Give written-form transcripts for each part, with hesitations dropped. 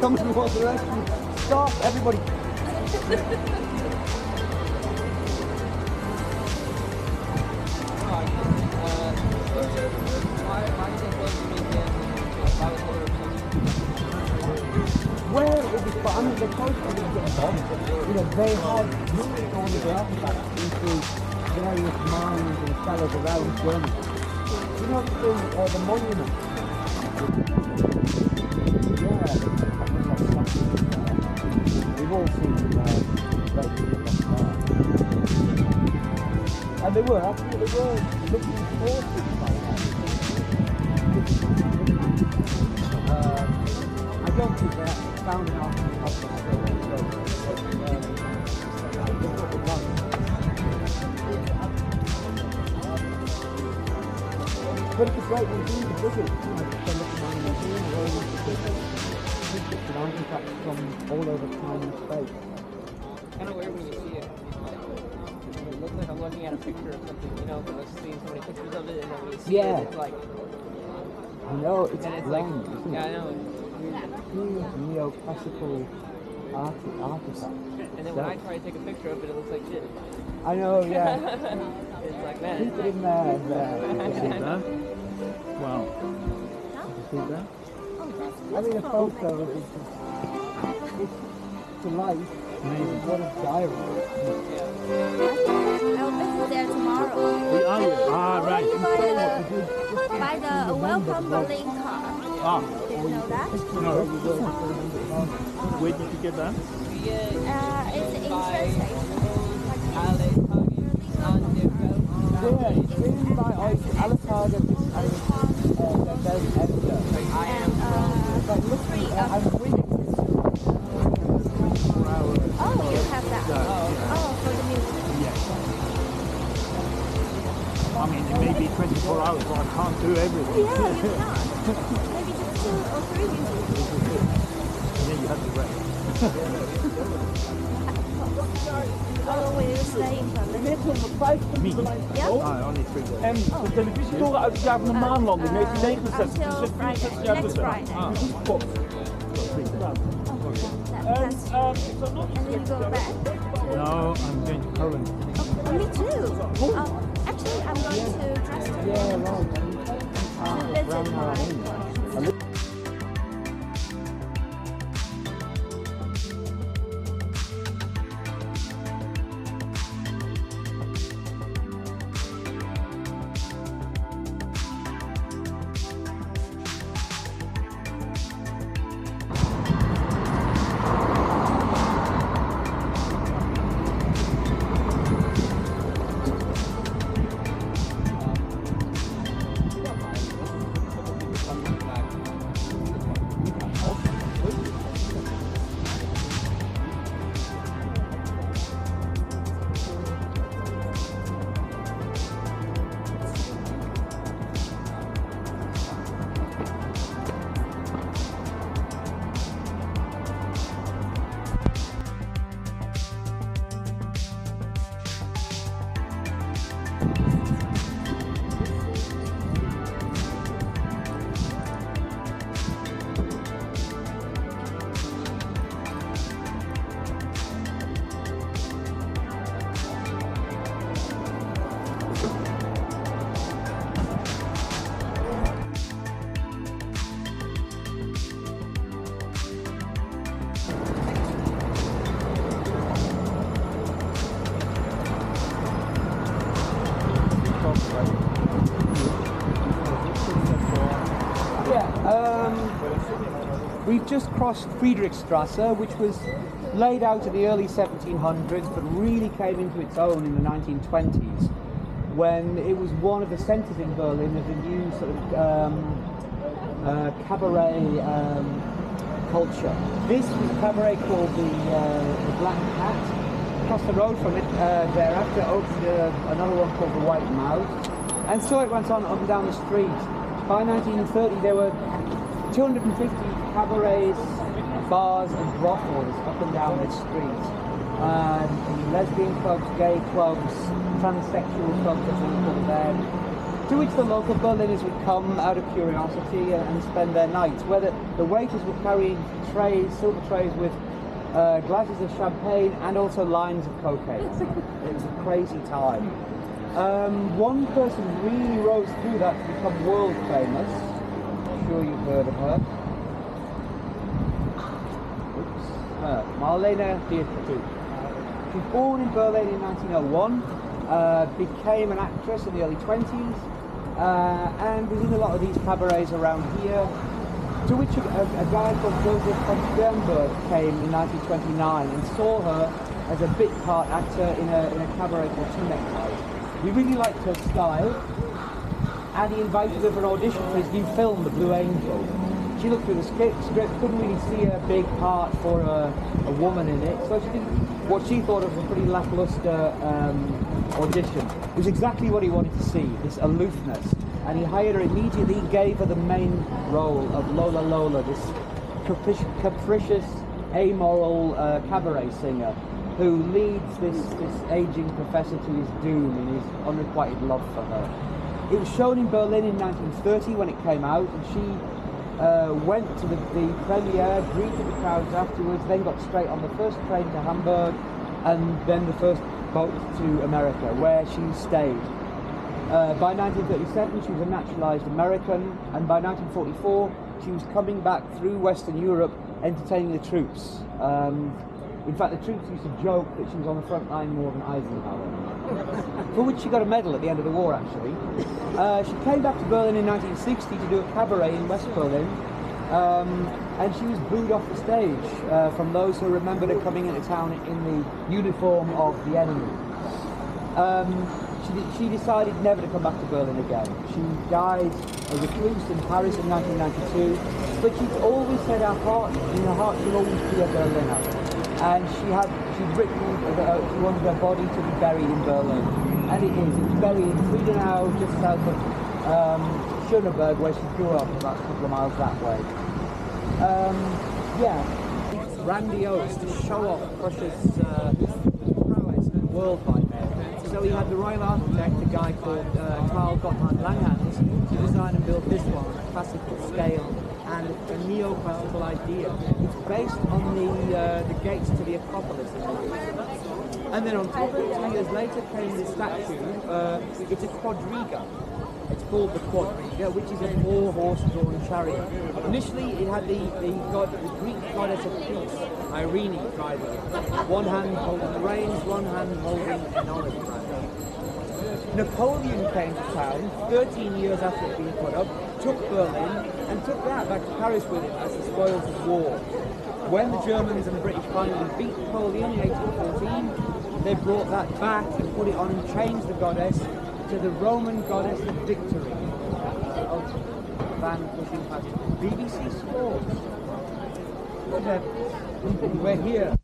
coming towards the rescue. Stop, everybody. Where it was, I mean, the coast was getting bombed. You know, they had moved all the artifacts into various mines and cellars around Germany. You know, the monument. Yeah, we've all seen and they were looking for things like that. I don't think they found an artifact but it's great when you do the visit, you know, to look around the museum or an artifact from all over time and space. Kind of weird when you see it. It looks like I'm looking at a picture of something, you know, because I've seen so many pictures of it, and then when you see it, it's like... I know, it's and it's long, like, isn't it? yeah, I know. Huge neoclassical artifact. And then when I try to take a picture of it, it looks like shit. I know, yeah. It's like, man. Keep it in there. See that? Wow. See that? I mean, a photo is it's to life. Amazing. What a diary. I'll visit there tomorrow. Are you? Ah, right. By the welcome Berlin car. Ah. Did you know that? No. Where did you get that? It's in train station. Yeah, it's been by Alatarga, there's Edinburgh. But look, I'm with Oh, you have that. Oh, for the museum. Yes. I mean, it may be 24 hours, but I can't do everything. Yeah, you can. Maybe just 2 or 3 museums. And then you have to rest. How long will you stay in Berlin? Me? Yeah. Only 3 days. De televisietoren uit het jaar van de maanlanding, 1969. Dus Until het 64 Friday, jaar next tussen. Friday. En And then you go back? No, I'm going to Poland. Me too. Actually, I'm going to Dresden. Yeah, right. To visit my... We've just crossed Friedrichstrasse, which was laid out in the early 1700s, but really came into its own in the 1920s, when it was one of the centres in Berlin of the new sort of cabaret culture. This was a cabaret called the Black Cat. Across the road from it, thereafter opened another one called the White Mouse, and so it went on up and down the street. By 1930, there were 250 cabarets, bars and brothels up and down this street. Lesbian clubs, gay clubs, transsexual clubs, as we call them. to which the local Berliners would come out of curiosity and spend their nights, where the waiters were carrying trays, silver trays with glasses of champagne and also lines of cocaine. It was a crazy time. One person really rose through that to become world famous. I'm sure you've heard of her. Marlene Dietrich. She was born in Berlin in 1901, became an actress in the early 20s, and was in a lot of these cabarets around here, to which a guy called Joseph von Sternberg came in 1929 and saw her as a bit part actor in a cabaret called Two Neckties. He really liked her style, and he invited her for an audition for his new film, The Blue Angel. She looked through the script, couldn't really see a big part for a woman in it, so she did what she thought of a pretty lackluster audition. It was exactly what he wanted to see, this aloofness, and he hired her immediately, gave her the main role of Lola Lola, this capricious, amoral cabaret singer who leads this aging professor to his doom in his unrequited love for her. It was shown in Berlin in 1930 when it came out, and she went to the premiere, greeted the crowds afterwards, then got straight on the first train to Hamburg, and then the first boat to America, where she stayed. By 1937 she was a naturalized American, and by 1944 she was coming back through Western Europe entertaining the troops. In fact, the troops used to joke that she was on the front line more than Eisenhower, for which she got a medal at the end of the war, actually. She came back to Berlin in 1960 to do a cabaret in West Berlin, and she was booed off the stage from those who remembered her coming into town in the uniform of the enemy. She decided never to come back to Berlin again. She died a recluse in Paris in 1992, but she'd always said in her heart she'd always be a Berliner. And she'd written that she wanted her body to be buried in Berlin. And it is. It's buried in Friedenau, just south of Schöneberg, where she grew up, about a couple of miles that way. It's grandiose to show off Prussia's prowess worldwide. So he had the royal architect, a guy called Karl Gottlieb Langhans, to design and build this one on a classical scale and a neoclassical idea. It's based on the gates to the Acropolis in Greece. And then on top of it, 2 years later, came this statue. It's a quadriga. It's called the quadriga, which is a 4-horse-drawn chariot. Initially, it had the Greek goddess of peace, Irene, driving it. One hand holding the reins, one hand holding an olive branch. Napoleon came to town 13 years after it being put up, took Berlin, and took that back to Paris with him as the spoils of war. When the Germans and the British finally beat Napoleon in 1814, they brought that back and put it on and changed the goddess to the Roman goddess of victory. Van pushing past BBC Sports. We're here.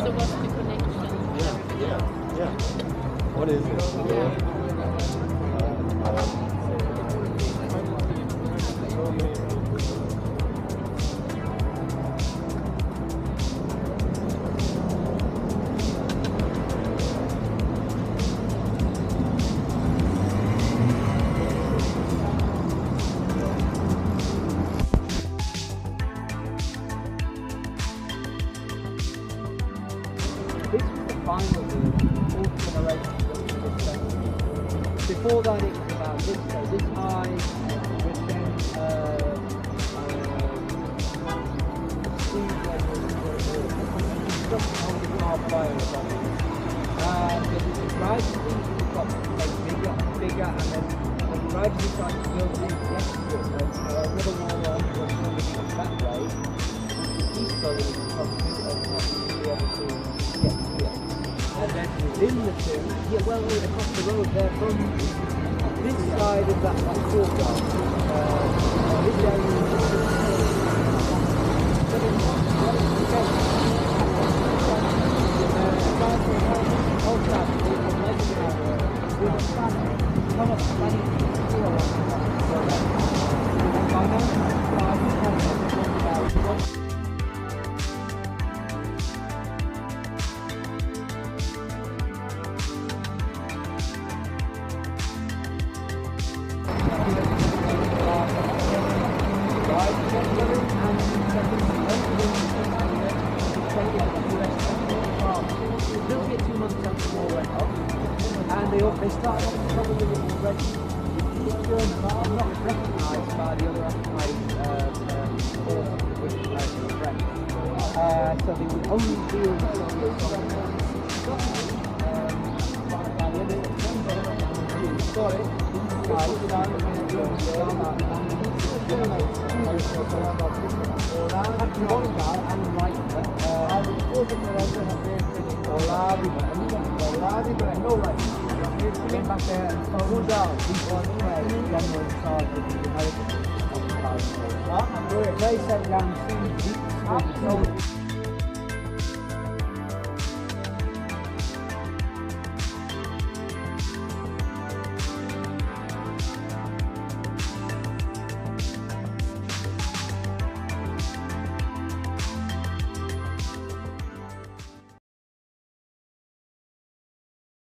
there was the connection. Yeah. What is it? This was the final of the fourth generation of this century. Before that it was about this high, with then speed level just only halfway or something. But it gradually got bigger and bigger, and then gradually started to build these next to it. Another wall on was going to be that way, which is east building is probably be able to get here. And then within the two, right across the road there from this side of that courtyard, this area is they started off probably already not recognised by the other occupied forces, which is French. So they would only deal with by the end of September, came back there and pulled out these ones where the general in charge of the American occupiers. They sent down 2 jeeps.